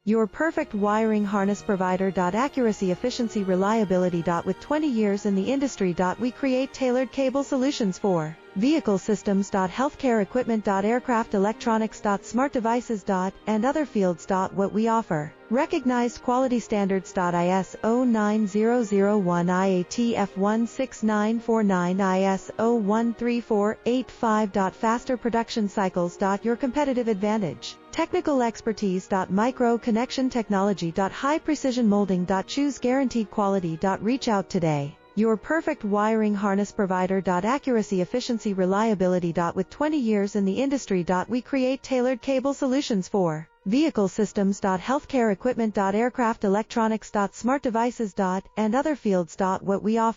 Your perfect wiring harness provider. Accuracy, efficiency, reliability. With 20 years in the industry. We create tailored cable solutions for vehicle systems. Healthcare equipment. Aircraft electronics. Smart devices. And other fields. What we offer. Recognized quality standards. ISO 9001, IATF 16949, ISO 13485. Faster production cycles. Your competitive advantage. Technical expertise. Micro connection technology. High precision molding. Choose guaranteed quality. Reach out today. Your perfect wiring harness provider. Accuracy, efficiency, reliability. With 20 years in the industry. We create tailored cable solutions for vehicle systems. Healthcare equipment. Aircraft electronics. Smart devices. And other fields. What we offer.